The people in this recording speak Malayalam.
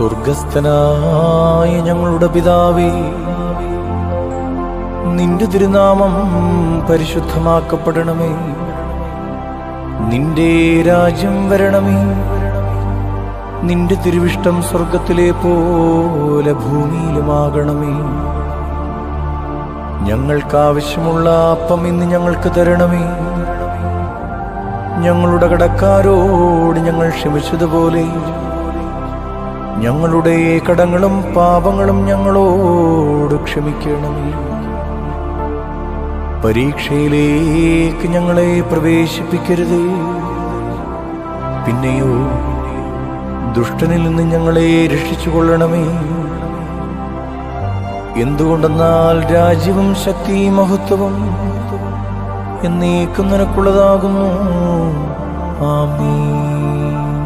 സ്വർഗസ്ഥനായ ഞങ്ങളുടെ പിതാവേ, നിന്റെ തിരുനാമം പരിശുദ്ധമാക്കപ്പെടണമേ. നിന്റെ രാജ്യം വരണമേ. നിന്റെ തിരുവിഷ്ടം സ്വർഗത്തിലെ പോലെ ഭൂമിയിലുമാകണമേ. ഞങ്ങൾക്കാവശ്യമുള്ള അപ്പം ഇന്ന് ഞങ്ങൾക്ക് തരണമേ. ഞങ്ങളുടെ കടക്കാരോട് ഞങ്ങൾ ക്ഷമിച്ചതുപോലെ ഞങ്ങളുടെ കടങ്ങളും പാപങ്ങളും ഞങ്ങളോട് ക്ഷമിക്കണമേ. പരീക്ഷയിലേക്ക് ഞങ്ങളെ പ്രവേശിപ്പിക്കരുത്, പിന്നെയോ ദുഷ്ടനിൽ നിന്ന് ഞങ്ങളെ രക്ഷിച്ചുകൊള്ളണമേ. എന്തുകൊണ്ടെന്നാൽ രാജ്യവും ശക്തിയും മഹത്വവും എന്നേക്കും നിനക്കുള്ളതാകുന്നു. ആമേൻ.